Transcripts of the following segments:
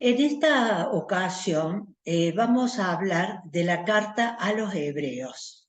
En esta ocasión vamos a hablar de la carta a los hebreos.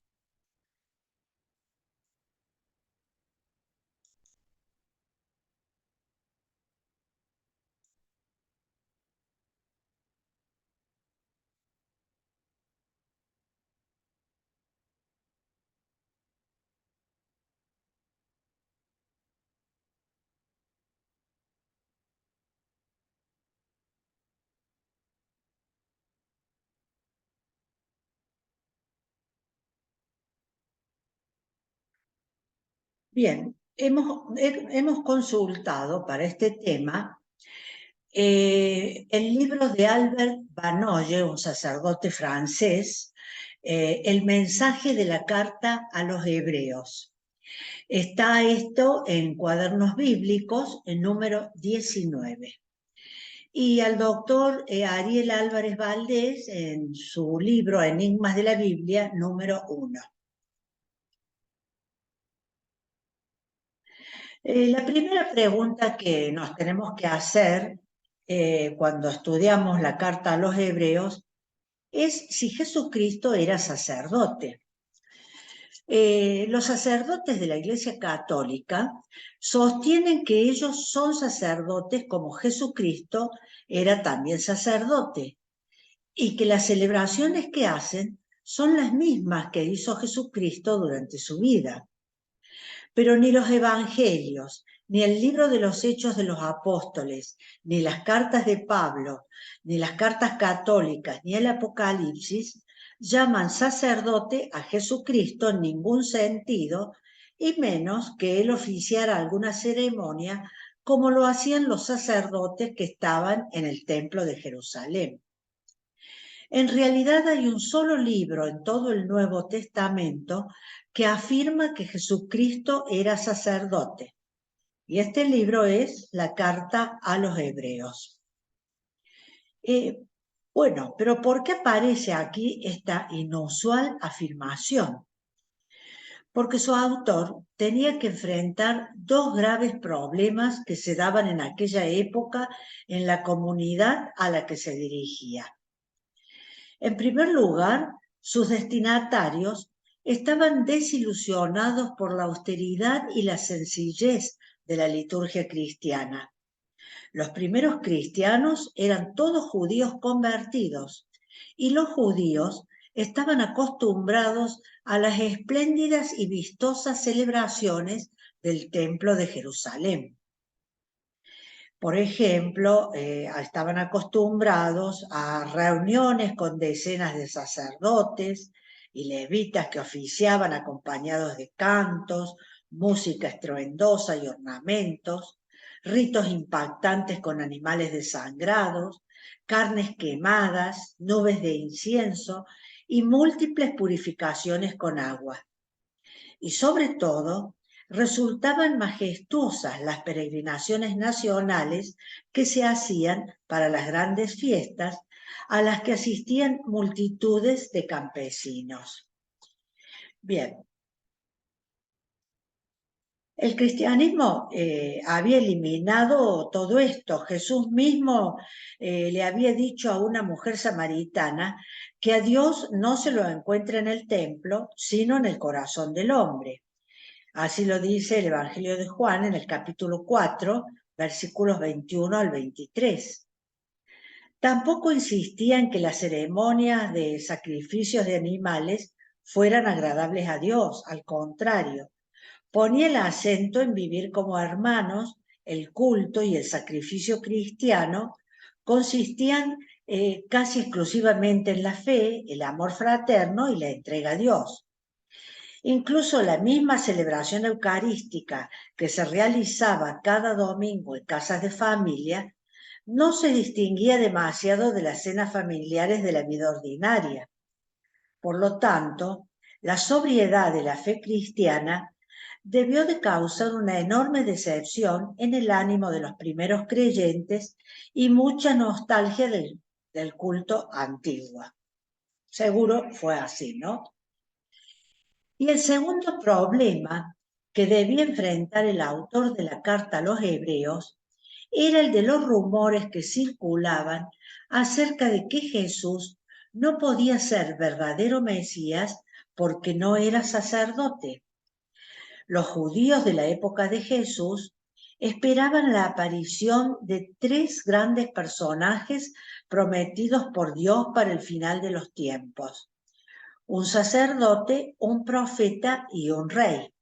Bien, hemos consultado para este tema el libro de Albert Banoye, un sacerdote francés, El mensaje de la carta a los hebreos. Está esto en Cuadernos Bíblicos, en número 19. Y al doctor Ariel Álvarez Valdés en su libro Enigmas de la Biblia, número 1. La primera pregunta que nos tenemos que hacer cuando estudiamos la carta a los hebreos es si Jesucristo era sacerdote. Los sacerdotes de la Iglesia Católica sostienen que ellos son sacerdotes como Jesucristo era también sacerdote y que las celebraciones que hacen son las mismas que hizo Jesucristo durante su vida. Pero ni los evangelios, ni el libro de los Hechos de los Apóstoles, ni las cartas de Pablo, ni las cartas católicas, ni el Apocalipsis llaman sacerdote a Jesucristo en ningún sentido, y menos que él oficiara alguna ceremonia como lo hacían los sacerdotes que estaban en el templo de Jerusalén. En realidad hay un solo libro en todo el Nuevo Testamento que afirma que Jesucristo era sacerdote. Y este libro es la carta a los hebreos. Bueno, pero ¿por qué aparece aquí esta inusual afirmación? Porque su autor tenía que enfrentar dos graves problemas que se daban en aquella época en la comunidad a la que se dirigía. En primer lugar, sus destinatarios estaban desilusionados por la austeridad y la sencillez de la liturgia cristiana. Los primeros cristianos eran todos judíos convertidos y los judíos estaban acostumbrados a las espléndidas y vistosas celebraciones del Templo de Jerusalén. Por ejemplo, estaban acostumbrados a reuniones con decenas de sacerdotes y levitas que oficiaban acompañados de cantos, música estruendosa y ornamentos, ritos impactantes con animales desangrados, carnes quemadas, nubes de incienso y múltiples purificaciones con agua. Y sobre todo, resultaban majestuosas las peregrinaciones nacionales que se hacían para las grandes fiestas a las que asistían multitudes de campesinos. Bien, el cristianismo había eliminado todo esto. Jesús mismo le había dicho a una mujer samaritana que a Dios no se lo encuentra en el templo, sino en el corazón del hombre. Así lo dice el Evangelio de Juan en el capítulo 4, versículos 21 al 23. Tampoco insistía en que las ceremonias de sacrificios de animales fueran agradables a Dios, al contrario, ponía el acento en vivir como hermanos. El culto y el sacrificio cristiano consistían casi exclusivamente en la fe, el amor fraterno y la entrega a Dios. Incluso la misma celebración eucarística que se realizaba cada domingo en casas de familia no se distinguía demasiado de las cenas familiares de la vida ordinaria. Por lo tanto, la sobriedad de la fe cristiana debió de causar una enorme decepción en el ánimo de los primeros creyentes y mucha nostalgia del culto antiguo. Seguro fue así, ¿no? Y el segundo problema que debía enfrentar el autor de la carta a los hebreos era el de los rumores que circulaban acerca de que Jesús no podía ser verdadero Mesías porque no era sacerdote. Los judíos de la época de Jesús esperaban la aparición de tres grandes personajes prometidos por Dios para el final de los tiempos: un sacerdote, un profeta y un rey.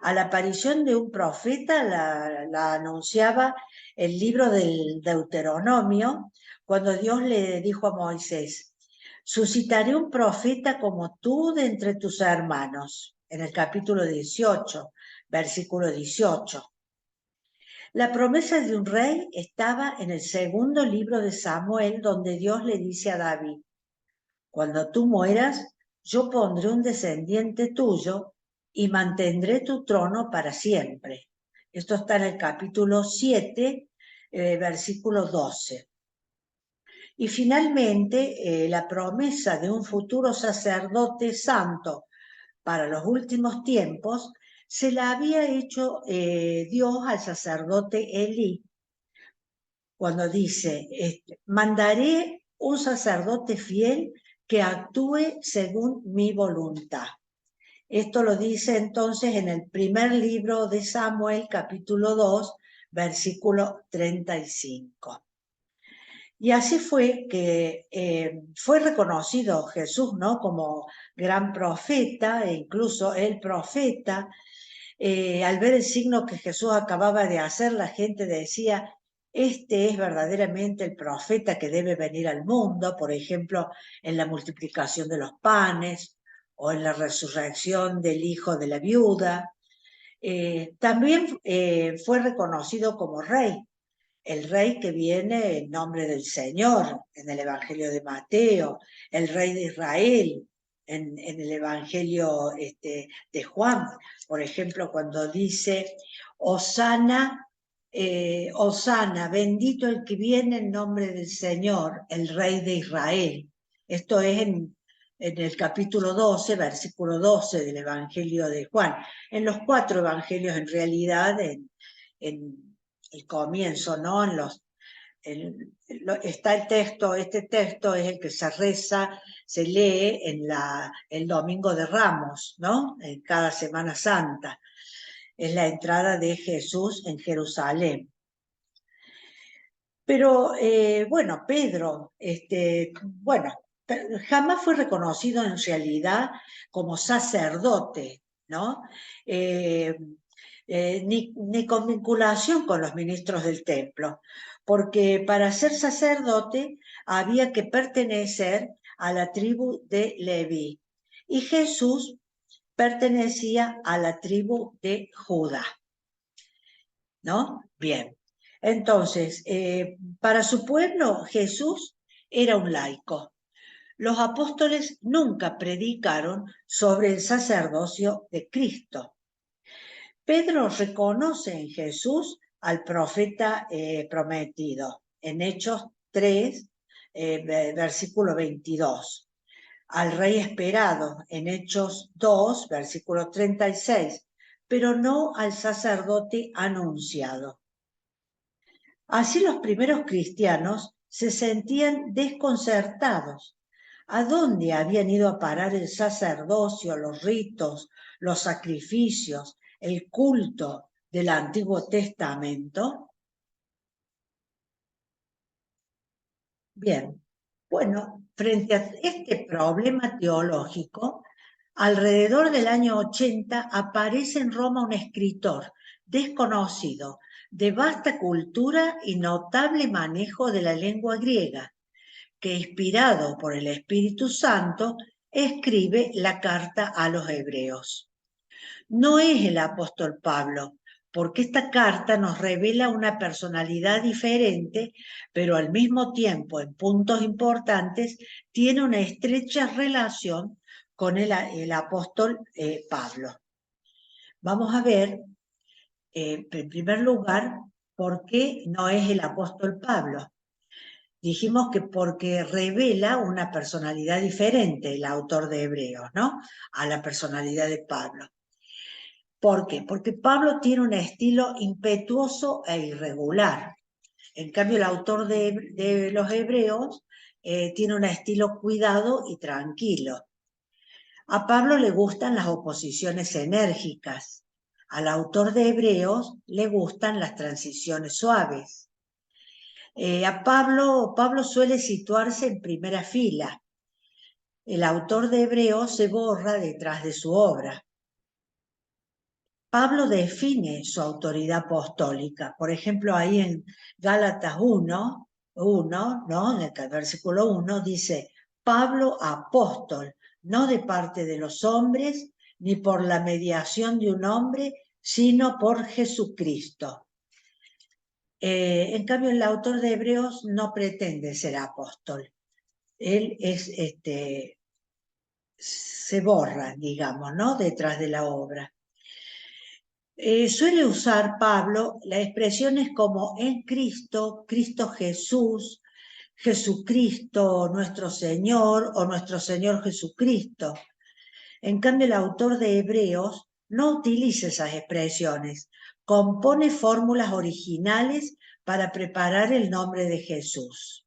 A la aparición de un profeta la anunciaba el libro del Deuteronomio, cuando Dios le dijo a Moisés: suscitaré un profeta como tú de entre tus hermanos, en el capítulo 18, versículo 18. La promesa de un rey estaba en el segundo libro de Samuel, donde Dios le dice a David: cuando tú mueras, yo pondré un descendiente tuyo y mantendré tu trono para siempre. Esto está en el capítulo 7, versículo 12. Y finalmente, la promesa de un futuro sacerdote santo para los últimos tiempos se la había hecho Dios al sacerdote Elí, cuando dice: mandaré un sacerdote fiel que actúe según mi voluntad. Esto lo dice entonces en el primer libro de Samuel, capítulo 2, versículo 35. Y así fue que fue reconocido Jesús, ¿no?, como gran profeta, e incluso el profeta. Al ver el signo que Jesús acababa de hacer, la gente decía: este es verdaderamente el profeta que debe venir al mundo, por ejemplo, en la multiplicación de los panes o en la resurrección del hijo de la viuda. También fue reconocido como rey, el rey que viene en nombre del Señor en el Evangelio de Mateo, el rey de Israel en el Evangelio de Juan, por ejemplo, cuando dice: Hosana, Hosana, bendito el que viene en nombre del Señor, el rey de Israel. Esto es en el capítulo 12, versículo 12 del Evangelio de Juan. En los 4 evangelios, en realidad, en el comienzo, ¿no? Está el texto, este texto es el que se reza, se lee el Domingo de Ramos, ¿no?, en cada Semana Santa. Es la entrada de Jesús en Jerusalén. Pero, bueno, Pedro, jamás fue reconocido en realidad como sacerdote, ¿no? Ni con vinculación con los ministros del templo, porque para ser sacerdote había que pertenecer a la tribu de Leví, y Jesús pertenecía a la tribu de Judá, ¿no? Bien, entonces, para su pueblo Jesús era un laico. Los apóstoles nunca predicaron sobre el sacerdocio de Cristo. Pedro reconoce en Jesús al profeta prometido, en Hechos 3, versículo 22. Al rey esperado, en Hechos 2, versículo 36, pero no al sacerdote anunciado. Así los primeros cristianos se sentían desconcertados. ¿A dónde habían ido a parar el sacerdocio, los ritos, los sacrificios, el culto del Antiguo Testamento? Bien, bueno, frente a este problema teológico, alrededor del año 80 aparece en Roma un escritor desconocido, de vasta cultura y notable manejo de la lengua griega, que, inspirado por el Espíritu Santo, escribe la carta a los hebreos. No es el apóstol Pablo, porque esta carta nos revela una personalidad diferente, pero al mismo tiempo, en puntos importantes, tiene una estrecha relación con el apóstol Pablo. Vamos a ver, en primer lugar, por qué no es el apóstol Pablo. Dijimos que porque revela una personalidad diferente, el autor de Hebreos, ¿no?, a la personalidad de Pablo. ¿Por qué? Porque Pablo tiene un estilo impetuoso e irregular. En cambio, el autor de los Hebreos tiene un estilo cuidado y tranquilo. A Pablo le gustan las oposiciones enérgicas. Al autor de Hebreos le gustan las transiciones suaves. Pablo suele situarse en primera fila. El autor de Hebreos se borra detrás de su obra. Pablo define su autoridad apostólica. Por ejemplo, ahí en Gálatas 1, ¿no? En el versículo 1 dice, Pablo apóstol, no de parte de los hombres, ni por la mediación de un hombre, sino por Jesucristo. En cambio, el autor de Hebreos no pretende ser apóstol. Él se borra, digamos, ¿no? Detrás de la obra. Suele usar Pablo las expresiones como en Cristo, Cristo Jesús, Jesucristo nuestro Señor o nuestro Señor Jesucristo. En cambio, el autor de Hebreos no utiliza esas expresiones, compone fórmulas originales para preparar el nombre de Jesús.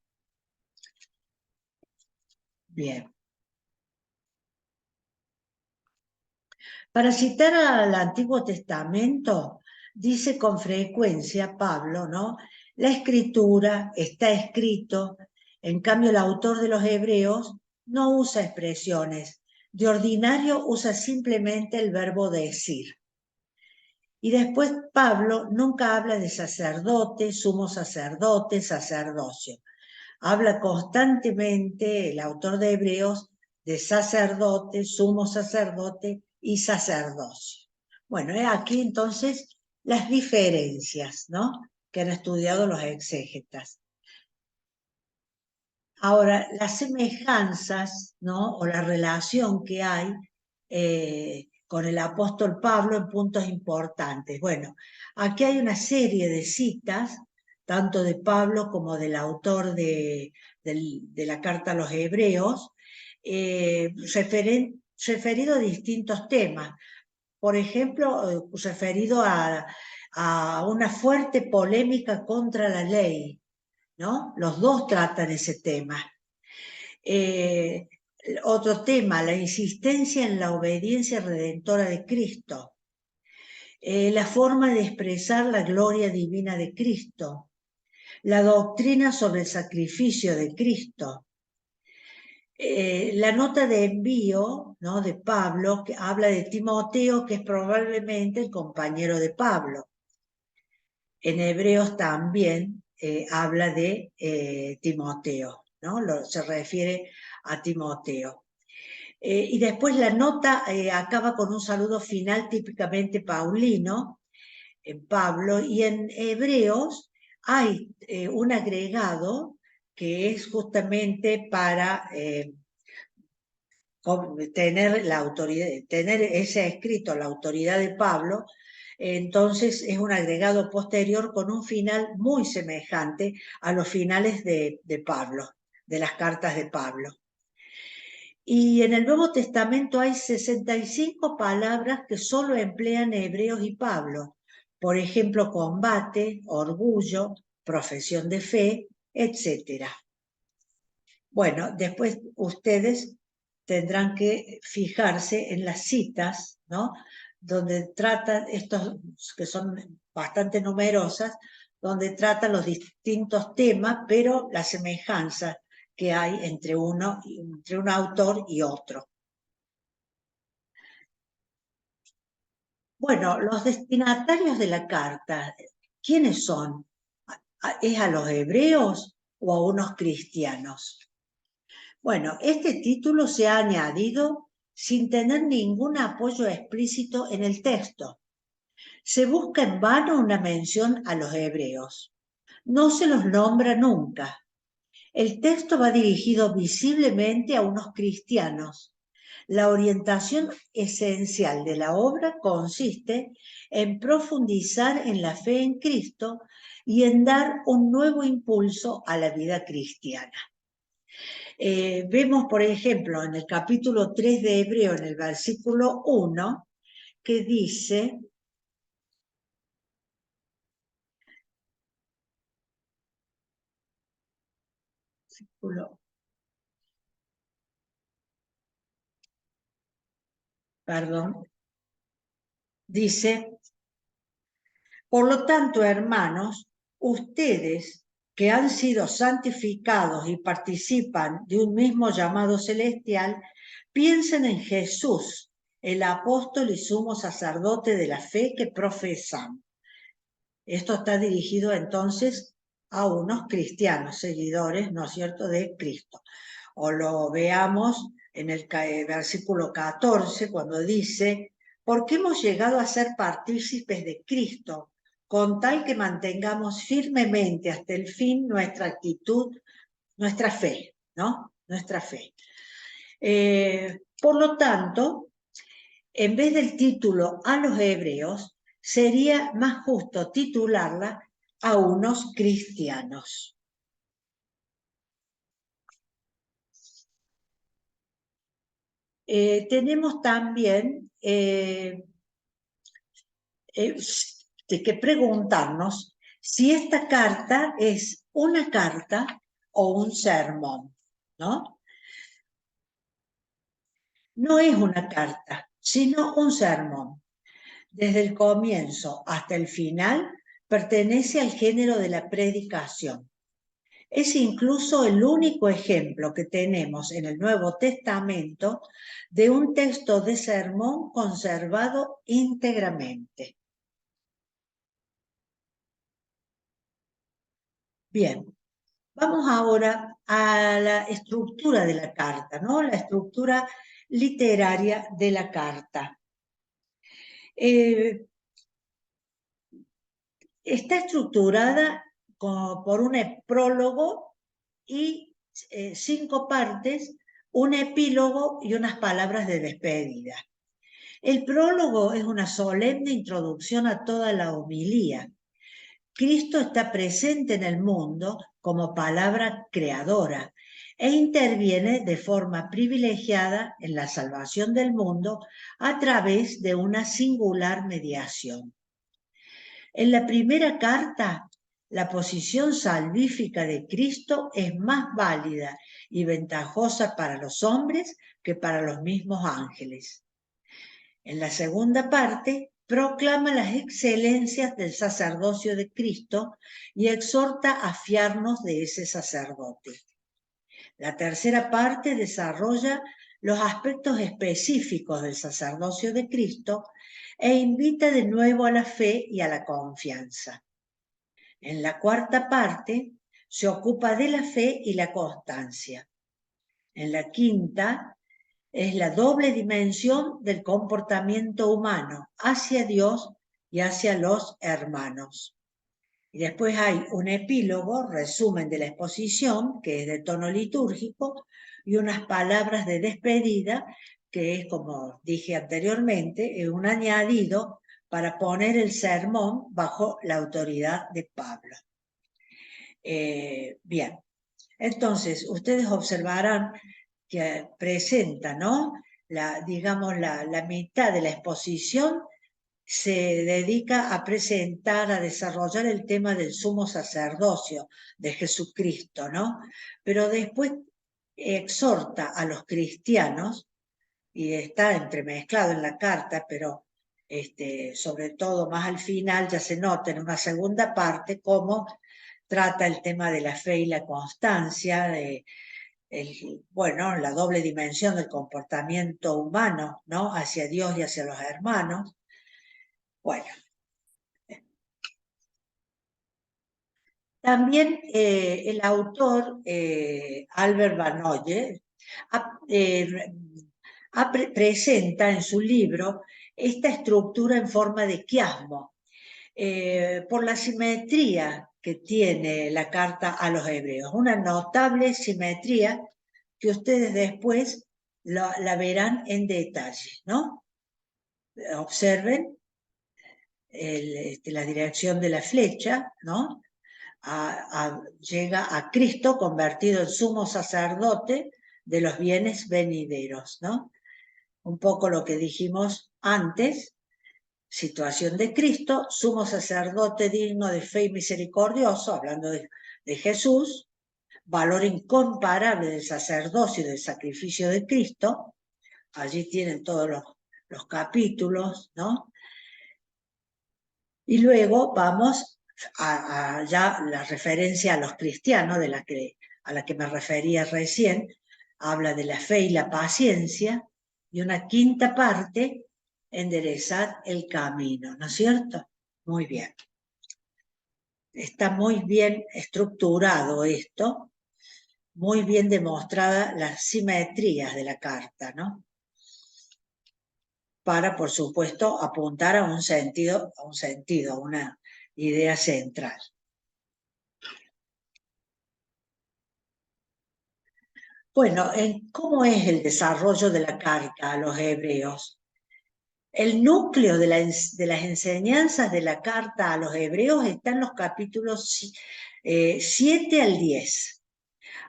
Bien. Para citar al Antiguo Testamento, dice con frecuencia Pablo, ¿no? La escritura está escrito, en cambio el autor de los Hebreos no usa expresiones, de ordinario usa simplemente el verbo decir. Y después Pablo nunca habla de sacerdote, sumo sacerdote, sacerdocio. Habla constantemente el autor de Hebreos de sacerdote, sumo sacerdote y sacerdocio. Bueno, aquí entonces las diferencias, ¿no? Que han estudiado los exégetas. Ahora, las semejanzas, ¿no? O la relación que hay con el apóstol Pablo en puntos importantes. Bueno, aquí hay una serie de citas, tanto de Pablo como del autor de la carta a los Hebreos, referido a distintos temas. Por ejemplo, referido a una fuerte polémica contra la ley, ¿no? Los dos tratan ese tema. Otro tema, la insistencia en la obediencia redentora de Cristo. La forma de expresar la gloria divina de Cristo. La doctrina sobre el sacrificio de Cristo. La nota de envío, ¿no? De Pablo, que habla de Timoteo, que es probablemente el compañero de Pablo. En Hebreos también habla de Timoteo, ¿no? Se refiere a Timoteo. Y después la nota acaba con un saludo final típicamente paulino, en Pablo, y en Hebreos hay un agregado que es justamente para tener la autoridad, tener ese escrito, la autoridad de Pablo. Entonces es un agregado posterior con un final muy semejante a los finales de Pablo, de las cartas de Pablo. Y en el Nuevo Testamento hay 65 palabras que solo emplean Hebreos y Pablo. Por ejemplo, combate, orgullo, profesión de fe, etc. Bueno, después ustedes tendrán que fijarse en las citas, ¿no? Donde tratan estos, que son bastante numerosas, donde tratan los distintos temas, pero la semejanza que hay entre un autor y otro. Bueno, los destinatarios de la carta, ¿quiénes son? ¿Es a los hebreos o a unos cristianos? Bueno, este título se ha añadido sin tener ningún apoyo explícito en el texto. Se busca en vano una mención a los hebreos. No se los nombra nunca. El texto va dirigido visiblemente a unos cristianos. La orientación esencial de la obra consiste en profundizar en la fe en Cristo y en dar un nuevo impulso a la vida cristiana. Vemos, por ejemplo, en el capítulo 3 de Hebreo, en el versículo 1, que dice, perdón, dice, por lo tanto, hermanos, ustedes que han sido santificados y participan de un mismo llamado celestial, piensen en Jesús, el apóstol y sumo sacerdote de la fe que profesan. Esto está dirigido entonces a unos cristianos, seguidores, ¿no es cierto?, de Cristo. O lo veamos en el versículo 14, cuando dice, porque hemos llegado a ser partícipes de Cristo, con tal que mantengamos firmemente hasta el fin nuestra actitud, nuestra fe, ¿no? Nuestra fe. Por lo tanto, en vez del título a los hebreos, sería más justo titularla a unos cristianos. Tenemos también que preguntarnos si esta carta es una carta o un sermón, ¿no? No es una carta, sino un sermón. Desde el comienzo hasta el final, pertenece al género de la predicación. Es incluso el único ejemplo que tenemos en el Nuevo Testamento de un texto de sermón conservado íntegramente. Bien, vamos ahora a la estructura de la carta, ¿no? La estructura literaria de la carta. Está estructurada por un prólogo y 5 partes, un epílogo y unas palabras de despedida. El prólogo es una solemne introducción a toda la homilía. Cristo está presente en el mundo como palabra creadora e interviene de forma privilegiada en la salvación del mundo a través de una singular mediación. En la primera carta, la posición salvífica de Cristo es más válida y ventajosa para los hombres que para los mismos ángeles. En la segunda parte, proclama las excelencias del sacerdocio de Cristo y exhorta a fiarnos de ese sacerdote. La tercera parte desarrolla los aspectos específicos del sacerdocio de Cristo e invita de nuevo a la fe y a la confianza. En la cuarta parte se ocupa de la fe y la constancia. En la quinta es la doble dimensión del comportamiento humano hacia Dios y hacia los hermanos. Y después hay un epílogo, resumen de la exposición, que es de tono litúrgico, y unas palabras de despedida, que es, como dije anteriormente, un añadido para poner el sermón bajo la autoridad de Pablo. Bien, entonces ustedes observarán que presenta, ¿no? Digamos, la mitad de la exposición se dedica a presentar, a desarrollar el tema del sumo sacerdocio de Jesucristo, ¿no? Pero después exhorta a los cristianos, y está entremezclado en la carta, pero sobre todo más al final ya se nota en una segunda parte cómo trata el tema de la fe y la constancia, bueno, la doble dimensión del comportamiento humano, ¿no? Hacia Dios y hacia los hermanos. Bueno, también el autor, Albert Banoye, presenta en su libro esta estructura en forma de quiasmo, por la simetría que tiene la carta a los hebreos, una notable simetría que ustedes después la verán en detalle, ¿no? Observen la dirección de la flecha, ¿no? Llega a Cristo convertido en sumo sacerdote de los bienes venideros, ¿no? Un poco lo que dijimos antes, situación de Cristo, sumo sacerdote digno de fe y misericordioso, hablando de Jesús, valor incomparable del sacerdocio y del sacrificio de Cristo. Allí tienen todos los capítulos, ¿no? Y luego vamos a ya la referencia a los cristianos, a la que me refería recién, habla de la fe y la paciencia, y una quinta parte, enderezar el camino, ¿no es cierto? Muy bien. Está muy bien estructurado esto, muy bien demostradas las simetrías de la carta, ¿no? Para, por supuesto, apuntar a un sentido, a una idea central. Bueno, ¿cómo es el desarrollo de la carta a los hebreos? El núcleo de las enseñanzas de la carta a los hebreos está en los capítulos 7 al 10.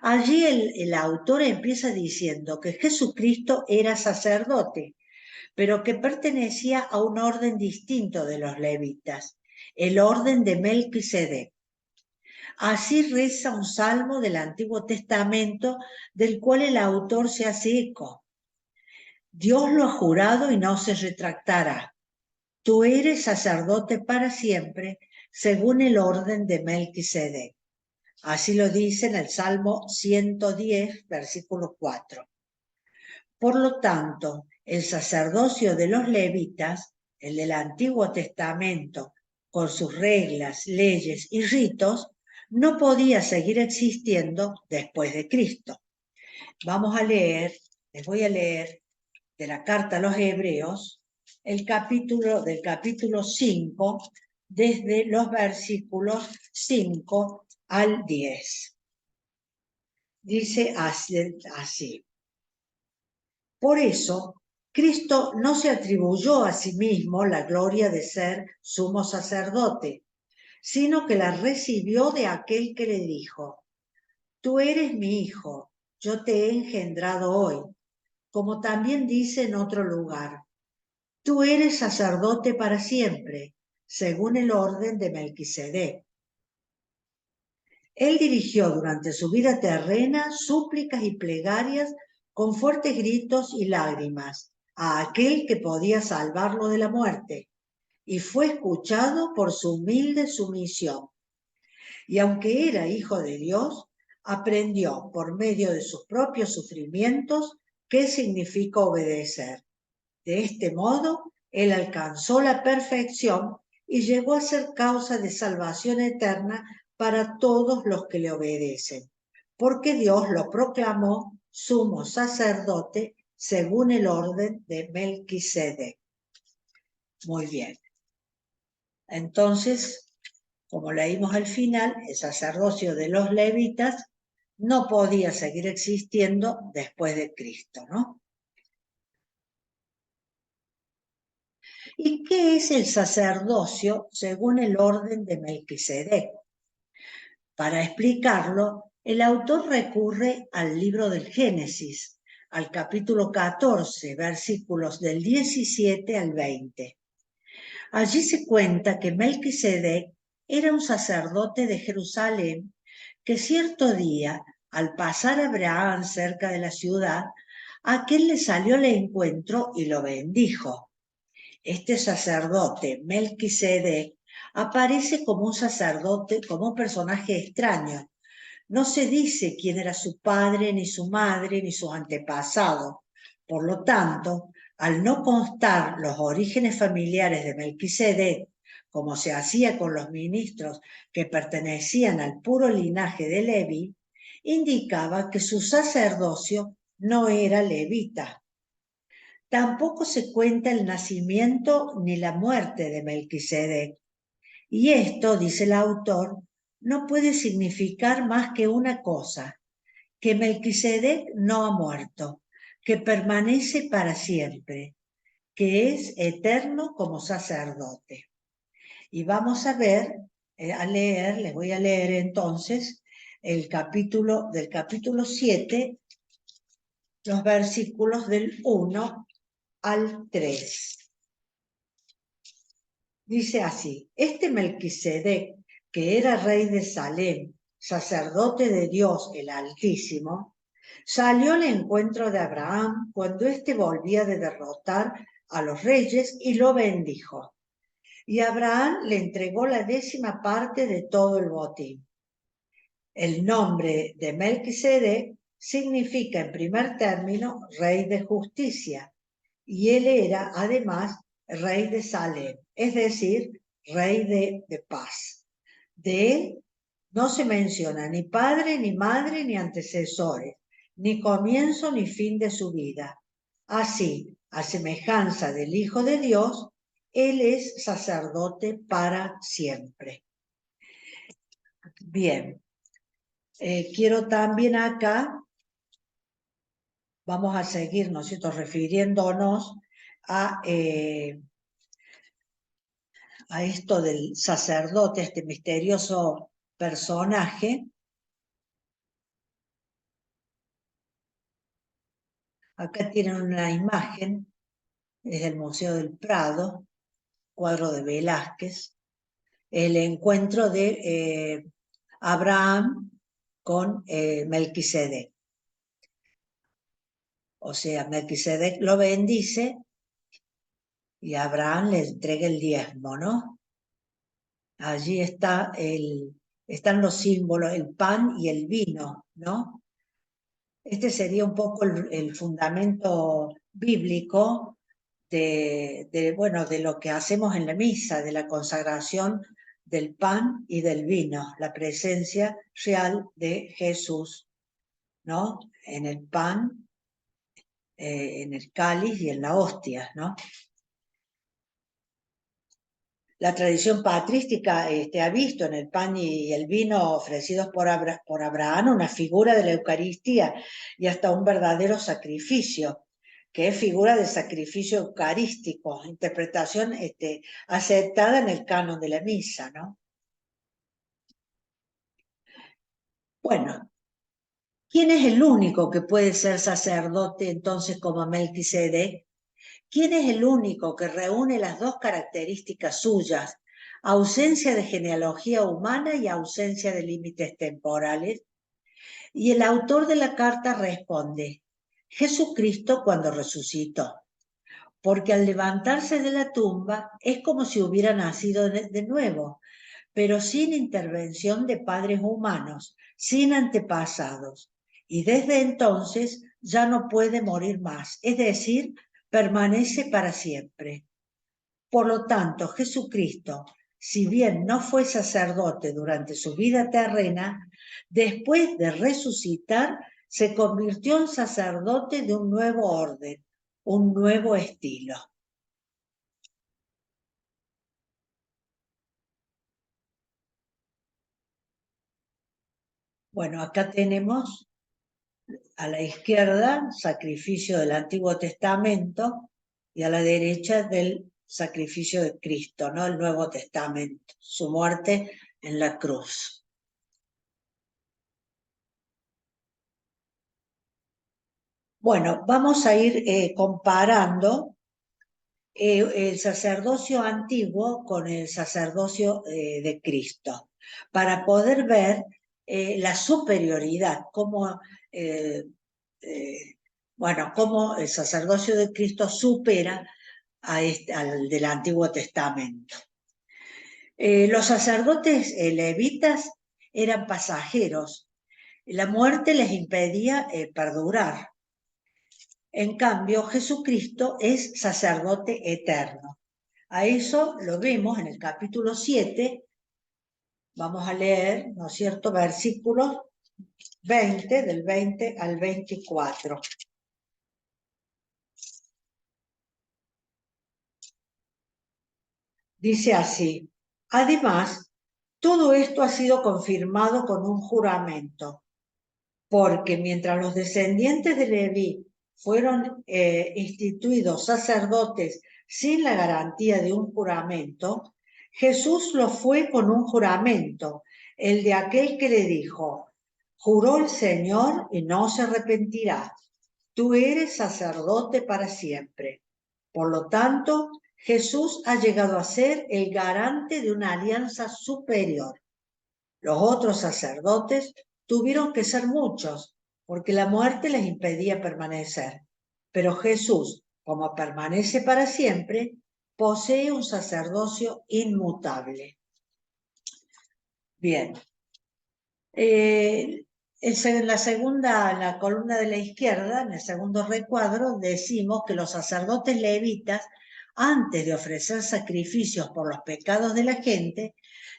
Allí el autor empieza diciendo que Jesucristo era sacerdote, pero que pertenecía a un orden distinto de los levitas, el orden de Melquisedec. Así reza un salmo del Antiguo Testamento del cual el autor se hace eco. Dios lo ha jurado y no se retractará. Tú eres sacerdote para siempre, según el orden de Melquisedec. Así lo dice en el Salmo 110, versículo 4. Por lo tanto, el sacerdocio de los levitas, el del Antiguo Testamento, con sus reglas, leyes y ritos, no podía seguir existiendo después de Cristo. Vamos a leer, les voy a leer de la carta a los Hebreos, del capítulo 5, desde los versículos 5 al 10. Dice así. Por eso, Cristo no se atribuyó a sí mismo la gloria de ser sumo sacerdote, sino que la recibió de aquel que le dijo: Tú eres mi hijo, yo te he engendrado hoy, como también dice en otro lugar: Tú eres sacerdote para siempre, según el orden de Melquisedec. Él dirigió durante su vida terrena súplicas y plegarias con fuertes gritos y lágrimas a aquel que podía salvarlo de la muerte, y fue escuchado por su humilde sumisión. Y aunque era hijo de Dios, aprendió por medio de sus propios sufrimientos qué significa obedecer. De este modo, él alcanzó la perfección y llegó a ser causa de salvación eterna para todos los que le obedecen, porque Dios lo proclamó sumo sacerdote según el orden de Melquisedec. Muy bien. Entonces, como leímos al final, el sacerdocio de los levitas no podía seguir existiendo después de Cristo, ¿no? ¿Y qué es el sacerdocio según el orden de Melquisedec? Para explicarlo, el autor recurre al libro del Génesis, al capítulo 14, versículos del 17 al 20. Allí se cuenta que Melquisedec era un sacerdote de Jerusalén que cierto día, al pasar a Abraham cerca de la ciudad, aquel le salió al encuentro y lo bendijo. Este sacerdote, Melquisedec, aparece como un sacerdote, como un personaje extraño. No se dice quién era su padre, ni su madre, ni sus antepasados. Por lo tanto, al no constar los orígenes familiares de Melquisedec, como se hacía con los ministros que pertenecían al puro linaje de Leví, indicaba que su sacerdocio no era levita. Tampoco se cuenta el nacimiento ni la muerte de Melquisedec. Y esto, dice el autor, no puede significar más que una cosa: que Melquisedec no ha muerto, que permanece para siempre, que es eterno como sacerdote. Y vamos a ver, les voy a leer entonces del capítulo 7, los versículos del 1 al 3. Dice así: este Melquisedec, que era rey de Salem, sacerdote de Dios el Altísimo, salió al encuentro de Abraham cuando éste volvía de derrotar a los reyes y lo bendijo. Y Abraham le entregó la 10ª parte de todo el botín. El nombre de Melquisedec significa, en primer término, rey de justicia, y él era, además, rey de Salem, es decir, rey de paz. De él no se menciona ni padre, ni madre, ni antecesores, ni comienzo ni fin de su vida. Así, a semejanza del Hijo de Dios, él es sacerdote para siempre. Bien, quiero también acá, vamos a seguir nosotros refiriéndonos a esto del sacerdote, este misterioso personaje. Acá tienen una imagen, es del Museo del Prado, cuadro de Velázquez, el encuentro de Abraham con Melquisedec. O sea, Melquisedec lo bendice y Abraham le entrega el diezmo, ¿no? Allí están los símbolos, el pan y el vino, ¿no? Este sería un poco el fundamento bíblico bueno, de lo que hacemos en la misa, de la consagración del pan y del vino, la presencia real de Jesús, ¿no? En el pan, en el cáliz y en la hostia, ¿no? La tradición patrística ha visto en el pan y el vino ofrecidos por Abraham una figura de la Eucaristía y hasta un verdadero sacrificio, que es figura de sacrificio eucarístico, interpretación aceptada en el canon de la misa, ¿no? Bueno, ¿quién es el único que puede ser sacerdote entonces como Melquisedec? ¿Quién es el único que reúne las dos características suyas, ausencia de genealogía humana y ausencia de límites temporales? Y el autor de la carta responde: Jesucristo cuando resucitó, porque al levantarse de la tumba es como si hubiera nacido de nuevo, pero sin intervención de padres humanos, sin antepasados. Y desde entonces ya no puede morir más, es decir, permanece para siempre. Por lo tanto, Jesucristo, si bien no fue sacerdote durante su vida terrena, después de resucitar, se convirtió en sacerdote de un nuevo orden, un nuevo estilo. Bueno, acá tenemos a la izquierda sacrificio del Antiguo Testamento y a la derecha del sacrificio de Cristo, ¿no? El Nuevo Testamento, su muerte en la cruz. Bueno, vamos a ir comparando el sacerdocio antiguo con el sacerdocio de Cristo, para poder ver la superioridad, eh, eh, cómo el sacerdocio de Cristo supera al del Antiguo Testamento. Los sacerdotes levitas eran pasajeros, la muerte les impedía perdurar. En cambio, Jesucristo es sacerdote eterno. A eso lo vemos en el capítulo 7, vamos a leer, ¿no es cierto?, versículos 20, del 20 al 24. Dice así: además, todo esto ha sido confirmado con un juramento, porque mientras los descendientes de Leví fueron instituidos sacerdotes sin la garantía de un juramento, Jesús lo fue con un juramento, el de aquel que le dijo: juró el Señor y no se arrepentirá, tú eres sacerdote para siempre. Por lo tanto, Jesús ha llegado a ser el garante de una alianza superior. Los otros sacerdotes tuvieron que ser muchos, porque la muerte les impedía permanecer. Pero Jesús, como permanece para siempre, posee un sacerdocio inmutable. Bien. En la columna de la izquierda, en el segundo recuadro, decimos que los sacerdotes levitas, antes de ofrecer sacrificios por los pecados de la gente,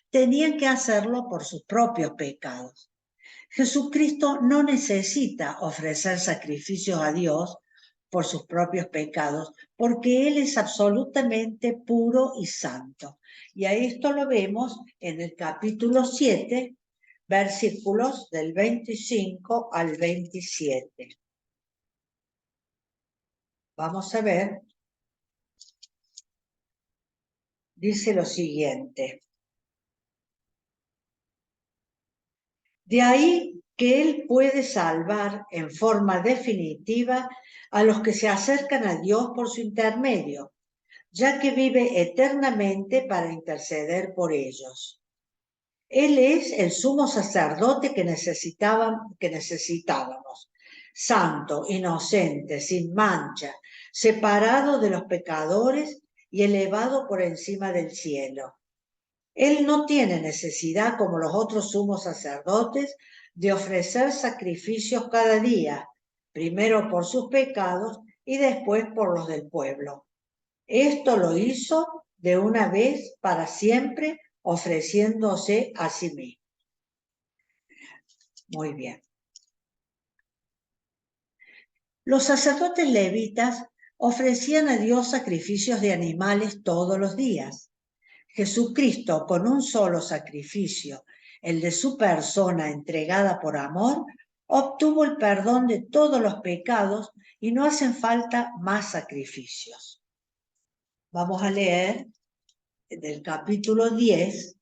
tenían que hacerlo por sus propios pecados. Jesucristo no necesita ofrecer sacrificios a Dios por sus propios pecados, porque Él es absolutamente puro y santo. Y a esto lo vemos en el capítulo 7, versículos del 25 al 27. Vamos a ver, dice lo siguiente. De ahí que Él puede salvar en forma definitiva a los que se acercan a Dios por su intermedio, ya que vive eternamente para interceder por ellos. Él es el sumo sacerdote que necesitábamos, santo, inocente, sin mancha, separado de los pecadores y elevado por encima del cielo. Él no tiene necesidad, como los otros sumos sacerdotes, de ofrecer sacrificios cada día, primero por sus pecados y después por los del pueblo. Esto lo hizo de una vez para siempre, ofreciéndose a sí mismo. Muy bien. Los sacerdotes levitas ofrecían a Dios sacrificios de animales todos los días. Jesucristo, con un solo sacrificio, el de su persona entregada por amor, obtuvo el perdón de todos los pecados y no hacen falta más sacrificios. Vamos a leer del capítulo 10,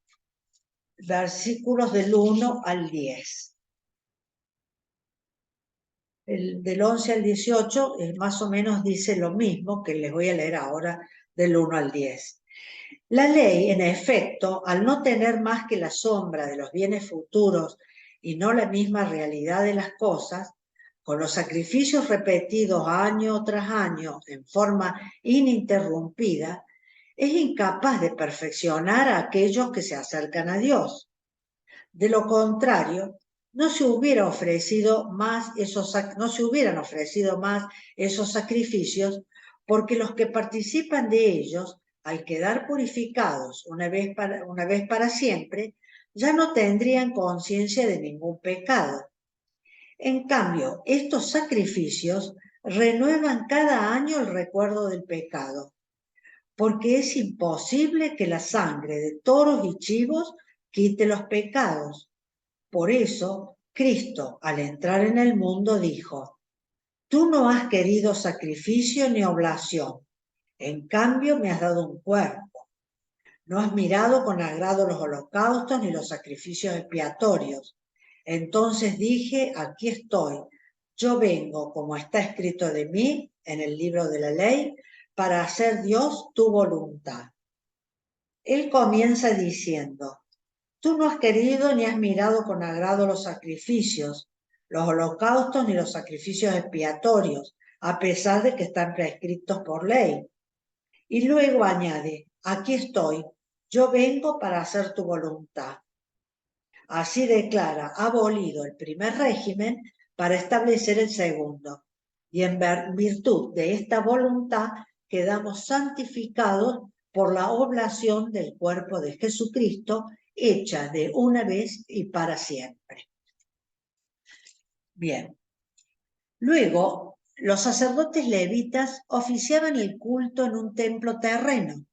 versículos del 1 al 10. Del 11 al 18 más o menos dice lo mismo que les voy a leer ahora del 1 al 10. La ley, en efecto, al no tener más que la sombra de los bienes futuros y no la misma realidad de las cosas, con los sacrificios repetidos año tras año en forma ininterrumpida, es incapaz de perfeccionar a aquellos que se acercan a Dios. De lo contrario, no se hubieran ofrecido más esos sacrificios, porque los que participan de ellos, al quedar purificados una vez para siempre, ya no tendrían conciencia de ningún pecado. En cambio, estos sacrificios renuevan cada año el recuerdo del pecado, porque es imposible que la sangre de toros y chivos quite los pecados. Por eso, Cristo, al entrar en el mundo, dijo: tú no has querido sacrificio ni oblación, en cambio me has dado un cuerpo. No has mirado con agrado los holocaustos ni los sacrificios expiatorios. Entonces dije: aquí estoy, yo vengo, como está escrito de mí en el libro de la ley, para hacer Dios tu voluntad. Él comienza diciendo: tú no has querido ni has mirado con agrado los sacrificios, los holocaustos ni los sacrificios expiatorios, a pesar de que están prescritos por ley. Y luego añade: aquí estoy, yo vengo para hacer tu voluntad. Así declara abolido el primer régimen para establecer el segundo. Y en virtud de esta voluntad quedamos santificados por la oblación del cuerpo de Jesucristo, hecha de una vez y para siempre. Bien. Luego, los sacerdotes levitas oficiaban el culto en un templo terreno,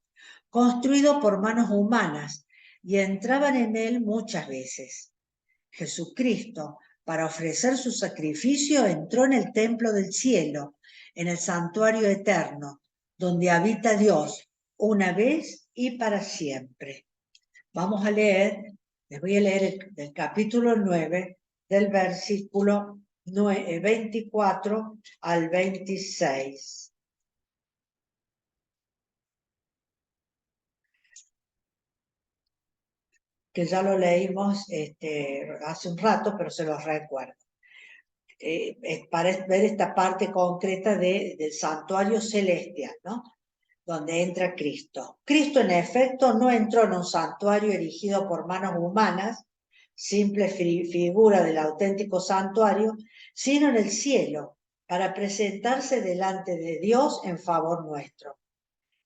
construido por manos humanas, y entraban en él muchas veces. Jesucristo, para ofrecer su sacrificio, entró en el templo del cielo, en el santuario eterno, donde habita Dios, una vez y para siempre. Vamos a leer, les voy a leer del capítulo 9, del versículo 24 al 26. que ya lo leímos hace un rato, pero se los recuerdo. Para ver esta parte concreta del santuario celestial, ¿no? Donde entra Cristo. Cristo, en efecto, no entró en un santuario erigido por manos humanas, simple figura del auténtico santuario, sino en el cielo, para presentarse delante de Dios en favor nuestro.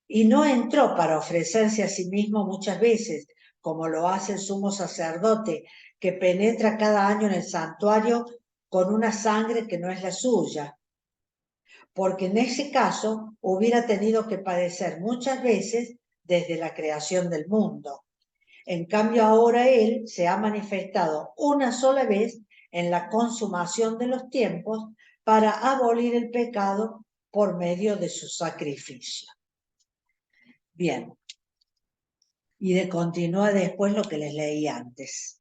Y no entró para ofrecerse a sí mismo muchas veces, como lo hace el sumo sacerdote, que penetra cada año en el santuario con una sangre que no es la suya, porque en ese caso hubiera tenido que padecer muchas veces desde la creación del mundo. En cambio, ahora Él se ha manifestado una sola vez en la consumación de los tiempos para abolir el pecado por medio de su sacrificio. Bien, y continúa después lo que les leí antes.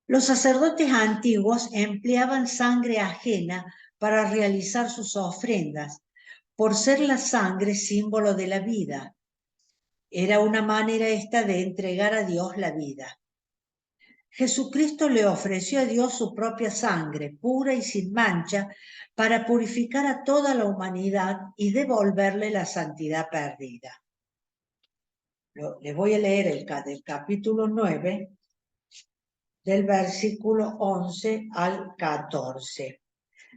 Los sacerdotes antiguos empleaban sangre ajena para realizar sus ofrendas, por ser la sangre símbolo de la vida. Era una manera esta de entregar a Dios la vida. Jesucristo le ofreció a Dios su propia sangre, pura y sin mancha, para purificar a toda la humanidad y devolverle la santidad perdida. Les voy a leer del capítulo 9, del versículo 11 al 14.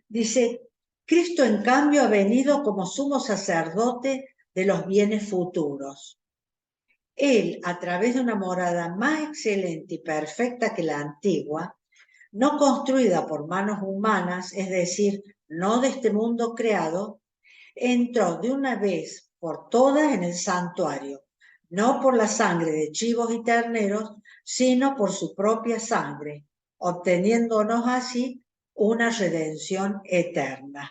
Dice, Cristo en cambio ha venido como sumo sacerdote de los bienes futuros. Él, a través de una morada más excelente y perfecta que la antigua, no construida por manos humanas, es decir, no de este mundo creado, entró de una vez por todas en el santuario, no por la sangre de chivos y terneros, sino por su propia sangre, obteniéndonos así una redención eterna.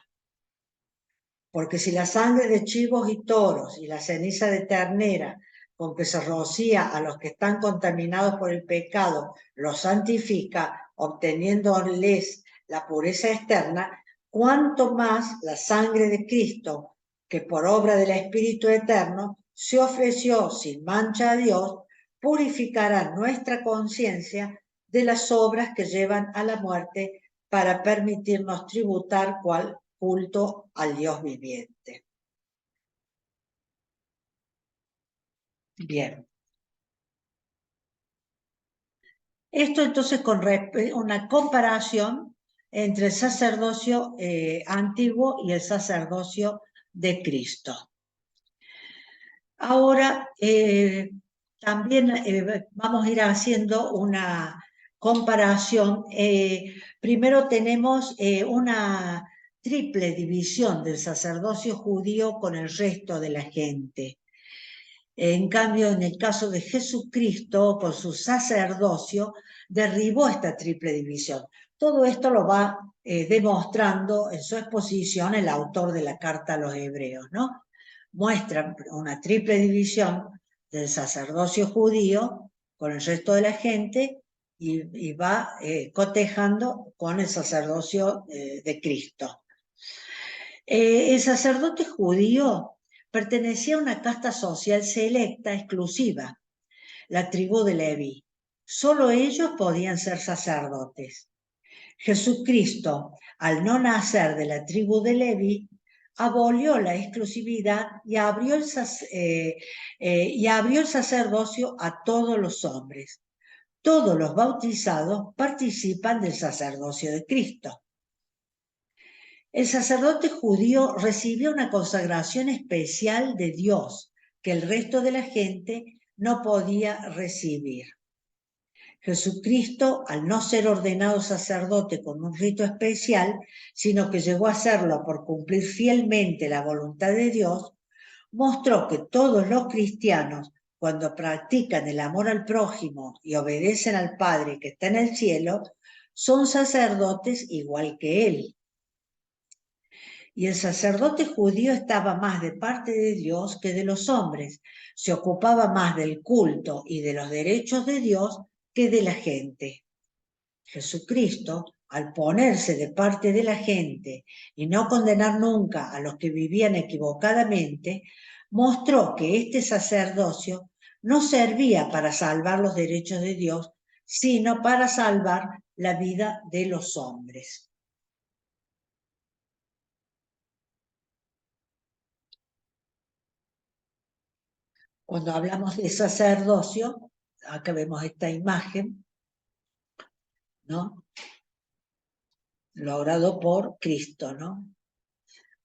Porque si la sangre de chivos y toros y la ceniza de ternera con que se rocía a los que están contaminados por el pecado los santifica, obteniéndoles la pureza externa, cuanto más la sangre de Cristo, que por obra del Espíritu Eterno se ofreció sin mancha a Dios, purificará nuestra conciencia de las obras que llevan a la muerte para permitirnos tributar cual culto al Dios viviente. Bien. Esto entonces con una comparación entre el sacerdocio antiguo y el sacerdocio de Cristo. Ahora también vamos a ir haciendo una comparación. Primero tenemos una triple división del sacerdocio judío con el resto de la gente. En cambio, en el caso de Jesucristo, con su sacerdocio, derribó esta triple división. Todo esto lo va demostrando en su exposición el autor de la carta a los Hebreos, ¿no? Muestra una triple división del sacerdocio judío con el resto de la gente y va cotejando con el sacerdocio de Cristo. El sacerdote judío pertenecía a una casta social selecta, exclusiva, la tribu de Leví. Solo ellos podían ser sacerdotes. Jesucristo, al no nacer de la tribu de Leví, abolió la exclusividad y abrió el sacerdocio a todos los hombres. Todos los bautizados participan del sacerdocio de Cristo. El sacerdote judío recibió una consagración especial de Dios que el resto de la gente no podía recibir. Jesucristo, al no ser ordenado sacerdote con un rito especial, sino que llegó a serlo por cumplir fielmente la voluntad de Dios, mostró que todos los cristianos, cuando practican el amor al prójimo y obedecen al Padre que está en el cielo, son sacerdotes igual que Él. Y el sacerdote judío estaba más de parte de Dios que de los hombres, se ocupaba más del culto y de los derechos de Dios que de la gente. Jesucristo, al ponerse de parte de la gente y no condenar nunca a los que vivían equivocadamente, mostró que este sacerdocio no servía para salvar los derechos de Dios, sino para salvar la vida de los hombres. Cuando hablamos de sacerdocio, acá vemos esta imagen, ¿no? Logrado por Cristo, ¿no?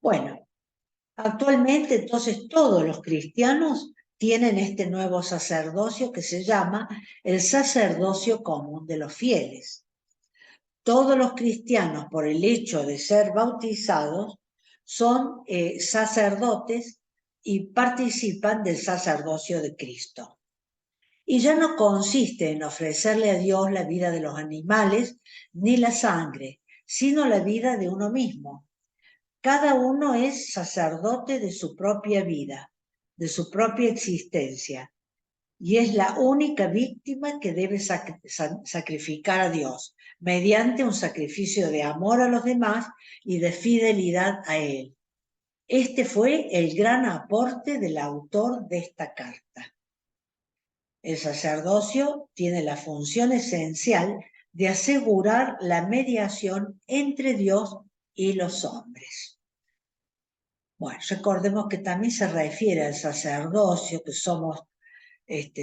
Bueno, actualmente entonces todos los cristianos tienen este nuevo sacerdocio que se llama el sacerdocio común de los fieles. Todos los cristianos, por el hecho de ser bautizados, son sacerdotes y participan del sacerdocio de Cristo. Y ya no consiste en ofrecerle a Dios la vida de los animales ni la sangre, sino la vida de uno mismo. Cada uno es sacerdote de su propia vida, de su propia existencia, y es la única víctima que debe sacrificar a Dios, mediante un sacrificio de amor a los demás y de fidelidad a Él. Este fue el gran aporte del autor de esta carta. El sacerdocio tiene la función esencial de asegurar la mediación entre Dios y los hombres. Bueno, recordemos que también se refiere al sacerdocio, que somos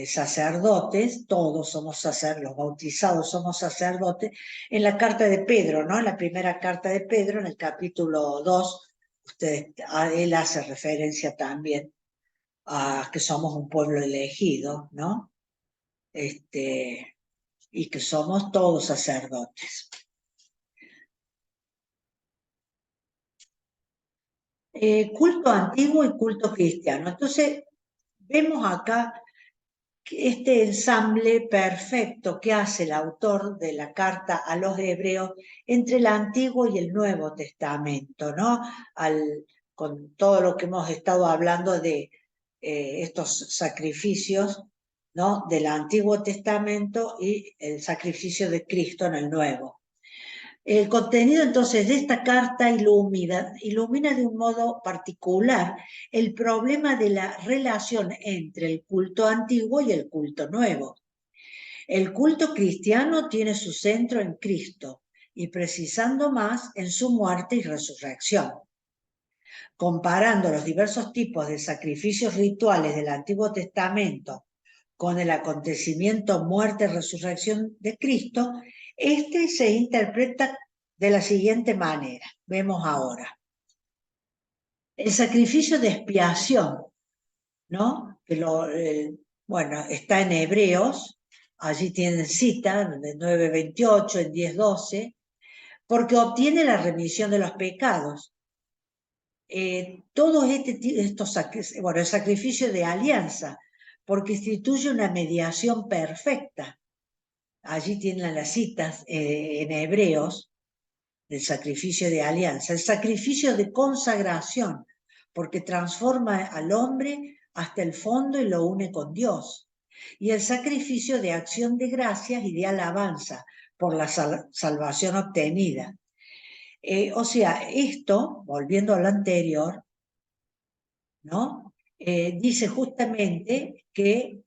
sacerdotes, todos somos sacerdotes, los bautizados somos sacerdotes, en la carta de Pedro, ¿no? En la primera carta de Pedro, en el capítulo 2, él hace referencia también a que somos un pueblo elegido, ¿no? Y que somos todos sacerdotes. Culto antiguo y culto cristiano. Entonces, vemos acá este ensamble perfecto que hace el autor de la carta a los hebreos entre el Antiguo y el Nuevo Testamento, ¿no? Con todo lo que hemos estado hablando de estos sacrificios, ¿no? Del Antiguo Testamento y el sacrificio de Cristo en el Nuevo. El contenido entonces de esta carta ilumina de un modo particular el problema de la relación entre el culto antiguo y el culto nuevo. El culto cristiano tiene su centro en Cristo y precisando más en su muerte y resurrección. Comparando los diversos tipos de sacrificios rituales del Antiguo Testamento con el acontecimiento muerte-resurrección de Cristo, se interpreta de la siguiente manera. Vemos ahora. El sacrificio de expiación, ¿no? Bueno, está en Hebreos, allí tienen cita, en el 9:28, en 10:12, porque obtiene la remisión de los pecados. Todos bueno, el sacrificio de alianza, porque instituye una mediación perfecta. Allí tienen las citas en Hebreos del sacrificio de alianza, el sacrificio de consagración, porque transforma al hombre hasta el fondo y lo une con Dios, y el sacrificio de acción de gracias y de alabanza por la salvación obtenida. O sea, esto, volviendo a lo anterior, ¿no? Dice justamente que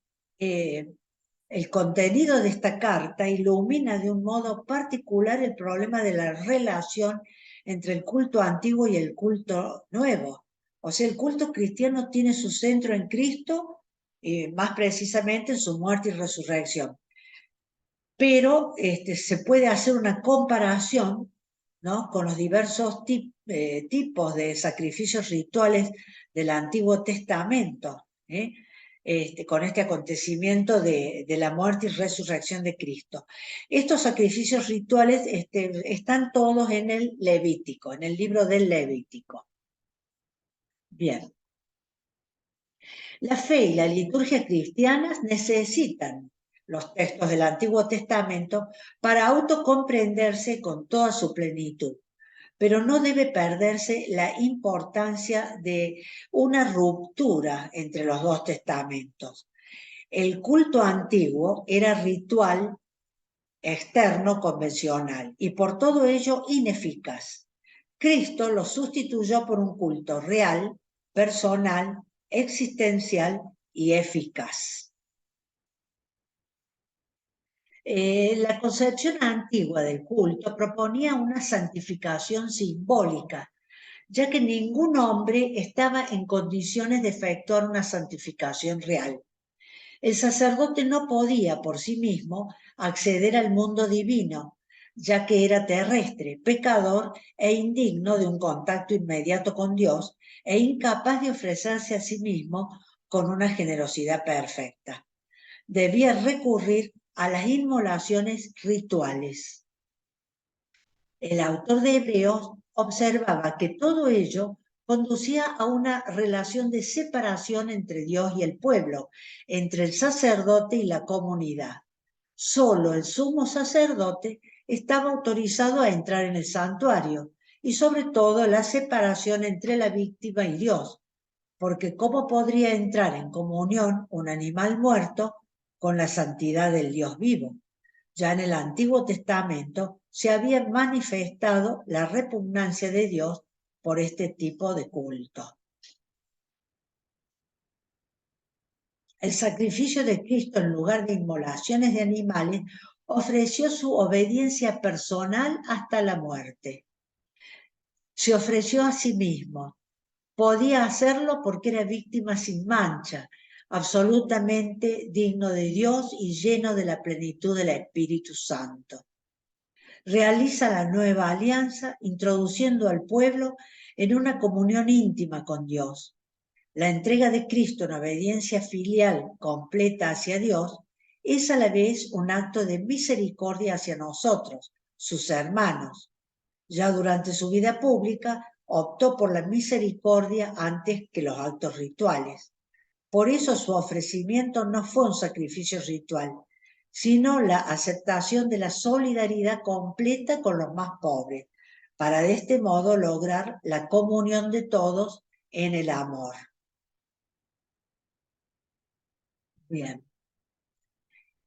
el contenido de esta carta ilumina de un modo particular el problema de la relación entre el culto antiguo y el culto nuevo. O sea, el culto cristiano tiene su centro en Cristo, más precisamente en su muerte y resurrección. Pero se puede hacer una comparación, ¿no? Con los diversos tipos de sacrificios rituales del Antiguo Testamento, con este acontecimiento de la muerte y resurrección de Cristo. Estos sacrificios rituales están todos en el Levítico, en el libro del Levítico. Bien. La fe y la liturgia cristianas necesitan los textos del Antiguo Testamento para autocomprenderse con toda su plenitud, pero no debe perderse la importancia de una ruptura entre los dos testamentos. El culto antiguo era ritual externo convencional y por todo ello ineficaz. Cristo lo sustituyó por un culto real, personal, existencial y eficaz. La concepción antigua del culto proponía una santificación simbólica, ya que ningún hombre estaba en condiciones de efectuar una santificación real. El sacerdote no podía por sí mismo acceder al mundo divino, ya que era terrestre, pecador e indigno de un contacto inmediato con Dios e incapaz de ofrecerse a sí mismo con una generosidad perfecta. Debía recurrir a las inmolaciones rituales. El autor de Hebreos observaba que todo ello conducía a una relación de separación entre Dios y el pueblo, entre el sacerdote y la comunidad. Solo el sumo sacerdote estaba autorizado a entrar en el santuario y sobre todo la separación entre la víctima y Dios, porque ¿cómo podría entrar en comunión un animal muerto con la santidad del Dios vivo? Ya en el Antiguo Testamento se había manifestado la repugnancia de Dios por este tipo de culto. El sacrificio de Cristo en lugar de inmolaciones de animales ofreció su obediencia personal hasta la muerte. Se ofreció a sí mismo. Podía hacerlo porque era víctima sin mancha, absolutamente digno de Dios y lleno de la plenitud del Espíritu Santo. Realiza la nueva alianza introduciendo al pueblo en una comunión íntima con Dios. La entrega de Cristo en obediencia filial completa hacia Dios es a la vez un acto de misericordia hacia nosotros, sus hermanos. Ya durante su vida pública optó por la misericordia antes que los actos rituales. Por eso su ofrecimiento no fue un sacrificio ritual, sino la aceptación de la solidaridad completa con los más pobres, para de este modo lograr la comunión de todos en el amor. Bien.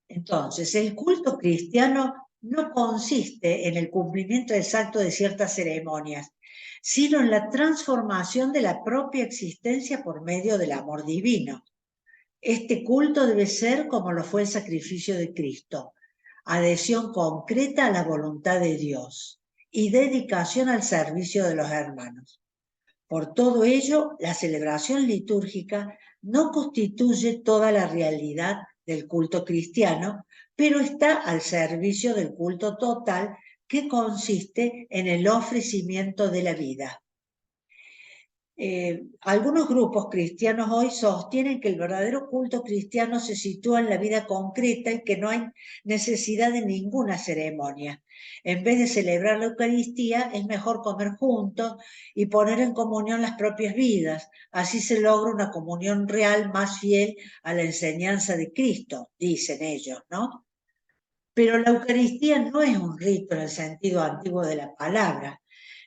Entonces, el culto cristiano no consiste en el cumplimiento exacto de ciertas ceremonias, sino en la transformación de la propia existencia por medio del amor divino. Este culto debe ser como lo fue el sacrificio de Cristo, adhesión concreta a la voluntad de Dios y dedicación al servicio de los hermanos. Por todo ello, la celebración litúrgica no constituye toda la realidad del culto cristiano, pero está al servicio del culto total que consiste en el ofrecimiento de la vida. Algunos grupos cristianos hoy sostienen que el verdadero culto cristiano se sitúa en la vida concreta y que no hay necesidad de ninguna ceremonia. En vez de celebrar la Eucaristía, es mejor comer juntos y poner en comunión las propias vidas. Así se logra una comunión real más fiel a la enseñanza de Cristo, dicen ellos, ¿no? Pero la Eucaristía no es un rito en el sentido antiguo de la palabra.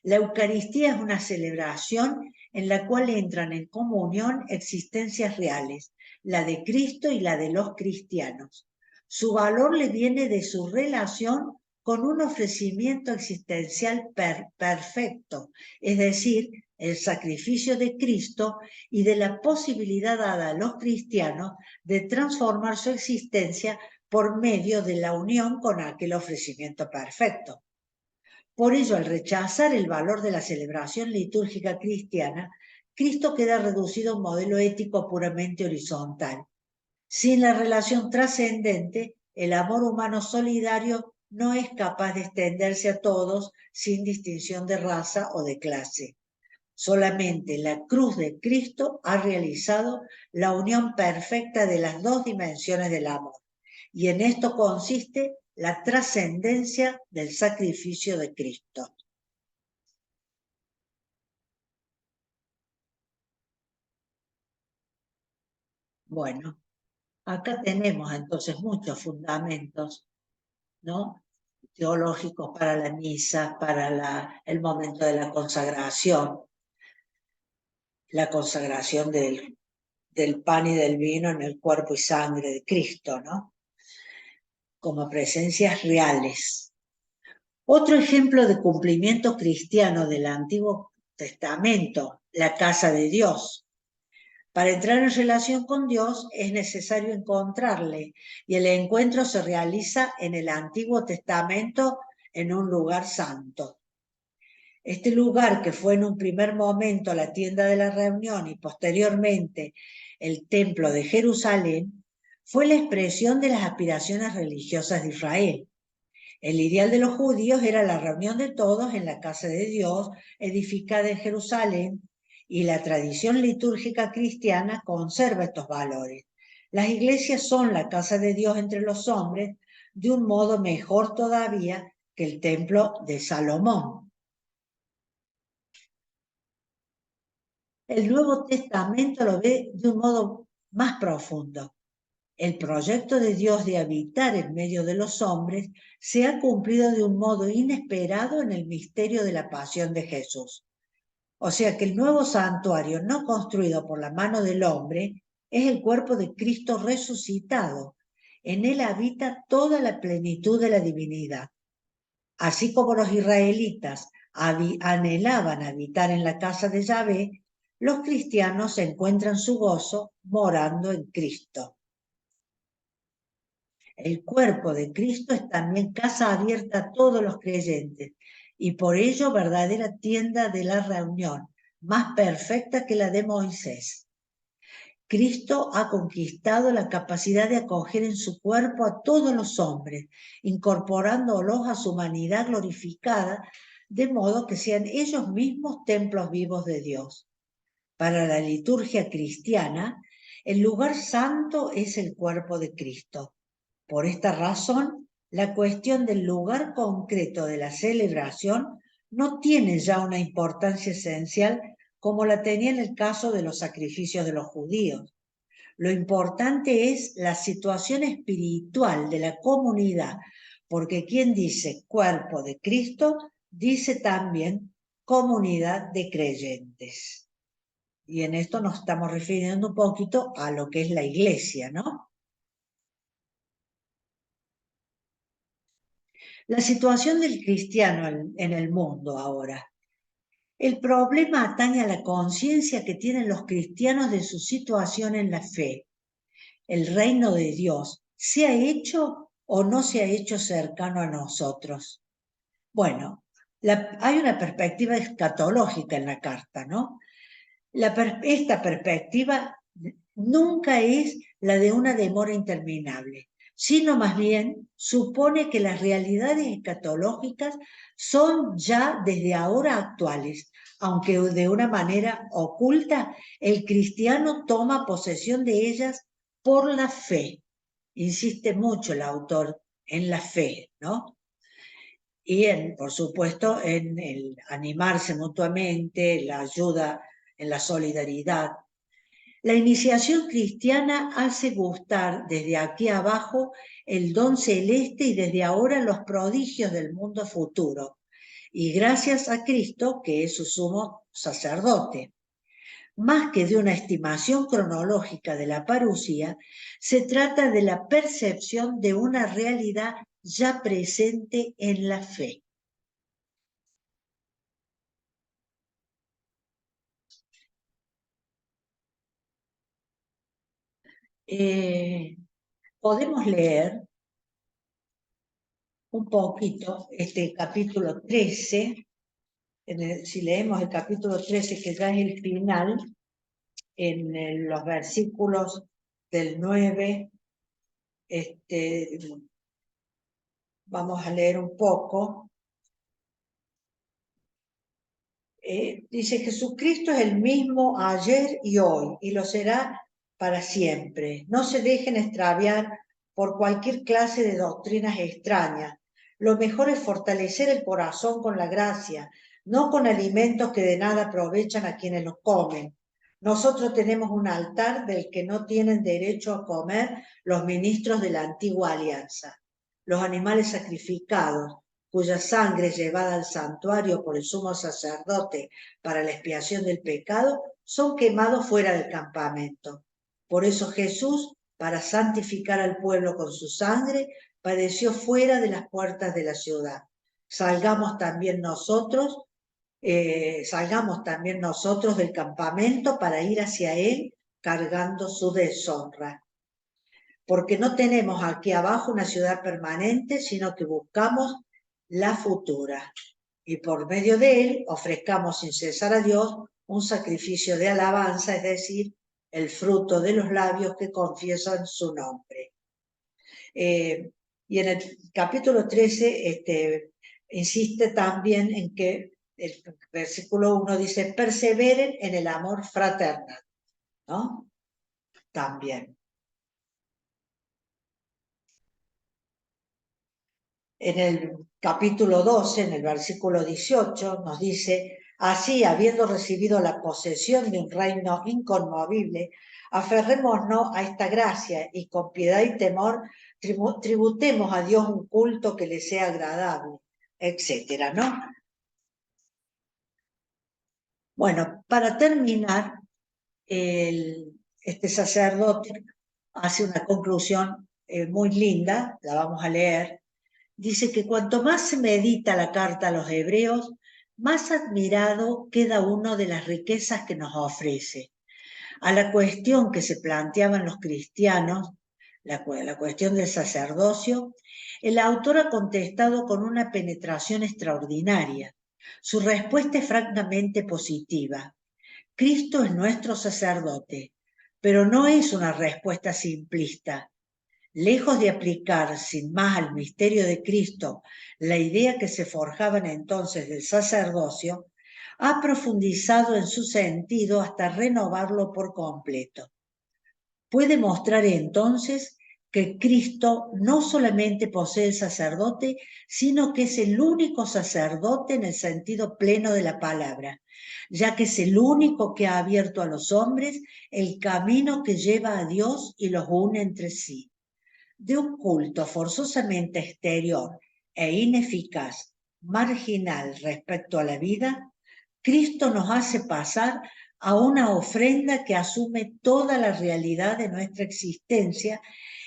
La Eucaristía es una celebración en la cual entran en comunión existencias reales, la de Cristo y la de los cristianos. Su valor le viene de su relación con un ofrecimiento existencial perfecto, es decir, el sacrificio de Cristo y de la posibilidad dada a los cristianos de transformar su existencia por medio de la unión con aquel ofrecimiento perfecto. Por ello, al rechazar el valor de la celebración litúrgica cristiana, Cristo queda reducido a un modelo ético puramente horizontal. Sin la relación trascendente, el amor humano solidario no es capaz de extenderse a todos sin distinción de raza o de clase. Solamente la cruz de Cristo ha realizado la unión perfecta de las dos dimensiones del amor. Y en esto consiste la trascendencia del sacrificio de Cristo. Bueno, acá tenemos entonces muchos fundamentos, ¿no? Teológicos para la misa, para el momento de la consagración del pan y del vino en el cuerpo y sangre de Cristo, ¿no? Como presencias reales. Otro ejemplo de cumplimiento cristiano del Antiguo Testamento, la casa de Dios. Para entrar en relación con Dios es necesario encontrarle, y el encuentro se realiza en el Antiguo Testamento en un lugar santo. Este lugar, que fue en un primer momento la tienda de la reunión y posteriormente el templo de Jerusalén, fue la expresión de las aspiraciones religiosas de Israel. El ideal de los judíos era la reunión de todos en la casa de Dios, edificada en Jerusalén, y la tradición litúrgica cristiana conserva estos valores. Las iglesias son la casa de Dios entre los hombres, de un modo mejor todavía que el templo de Salomón. El Nuevo Testamento lo ve de un modo más profundo. El proyecto de Dios de habitar en medio de los hombres se ha cumplido de un modo inesperado en el misterio de la pasión de Jesús. O sea que el nuevo santuario, no construido por la mano del hombre, es el cuerpo de Cristo resucitado. En él habita toda la plenitud de la divinidad. Así como los israelitas anhelaban habitar en la casa de Yahvé, los cristianos encuentran su gozo morando en Cristo. El cuerpo de Cristo es también casa abierta a todos los creyentes y por ello verdadera tienda de la reunión, más perfecta que la de Moisés. Cristo ha conquistado la capacidad de acoger en su cuerpo a todos los hombres, incorporándolos a su humanidad glorificada, de modo que sean ellos mismos templos vivos de Dios. Para la liturgia cristiana, el lugar santo es el cuerpo de Cristo. Por esta razón, la cuestión del lugar concreto de la celebración no tiene ya una importancia esencial como la tenía en el caso de los sacrificios de los judíos. Lo importante es la situación espiritual de la comunidad, porque quien dice cuerpo de Cristo, dice también comunidad de creyentes. Y en esto nos estamos refiriendo un poquito a lo que es la iglesia, ¿no? La situación del cristiano en el mundo ahora. El problema atañe a la conciencia que tienen los cristianos de su situación en la fe. ¿El reino de Dios se ha hecho o no se ha hecho cercano a nosotros? Bueno, hay una perspectiva escatológica en la carta, ¿no? Esta perspectiva nunca es la de una demora interminable, sino más bien supone que las realidades escatológicas son ya desde ahora actuales, aunque de una manera oculta, el cristiano toma posesión de ellas por la fe. Insiste mucho el autor en la fe, ¿no? Y, por supuesto, en el animarse mutuamente, la ayuda en la solidaridad. La iniciación cristiana hace gustar desde aquí abajo el don celeste y desde ahora los prodigios del mundo futuro, y gracias a Cristo, que es su sumo sacerdote. Más que de una estimación cronológica de la parucía, se trata de la percepción de una realidad ya presente en la fe. Podemos leer un poquito este capítulo 13, si leemos el capítulo 13, que ya es el final, en los versículos del 9, vamos a leer un poco. Dice: Jesucristo es el mismo ayer y hoy, y lo será para siempre. No se dejen extraviar por cualquier clase de doctrinas extrañas. Lo mejor es fortalecer el corazón con la gracia, no con alimentos que de nada aprovechan a quienes los comen. Nosotros tenemos un altar del que no tienen derecho a comer los ministros de la antigua alianza. Los animales sacrificados, cuya sangre llevada al santuario por el sumo sacerdote para la expiación del pecado, son quemados fuera del campamento. Por eso Jesús, para santificar al pueblo con su sangre, padeció fuera de las puertas de la ciudad. Salgamos también nosotros del campamento para ir hacia él cargando su deshonra. Porque no tenemos aquí abajo una ciudad permanente, sino que buscamos la futura. Y por medio de él ofrezcamos sin cesar a Dios un sacrificio de alabanza, es decir, el fruto de los labios que confiesan su nombre. Y en el capítulo 13 insiste también en que el versículo 1 dice, perseveren en el amor fraternal, ¿no? También. En el capítulo 12, en el versículo 18, nos dice, así, habiendo recibido la posesión de un reino inconmovible, aferrémonos a esta gracia y con piedad y temor tributemos a Dios un culto que le sea agradable, etcétera, ¿no? Bueno, para terminar, este sacerdote hace una conclusión muy linda, la vamos a leer. Dice que cuanto más se medita la carta a los hebreos, más admirado queda uno de las riquezas que nos ofrece. A la cuestión que se planteaban los cristianos, la cuestión del sacerdocio, el autor ha contestado con una penetración extraordinaria. Su respuesta es francamente positiva. Cristo es nuestro sacerdote, pero no es una respuesta simplista. Lejos de aplicar sin más al misterio de Cristo la idea que se forjaban entonces del sacerdocio, ha profundizado en su sentido hasta renovarlo por completo. Puede mostrar entonces que Cristo no solamente posee el sacerdote, sino que es el único sacerdote en el sentido pleno de la palabra, ya que es el único que ha abierto a los hombres el camino que lleva a Dios y los une entre sí. De un culto forzosamente exterior e ineficaz, marginal respecto a la vida, Cristo nos hace pasar a una ofrenda que asume toda la realidad de nuestra existencia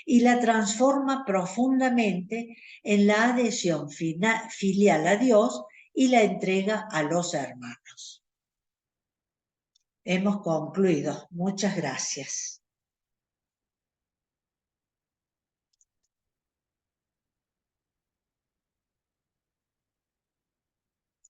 y la transforma profundamente en la adhesión filial a Dios y la entrega a los hermanos. Hemos concluido. Muchas gracias.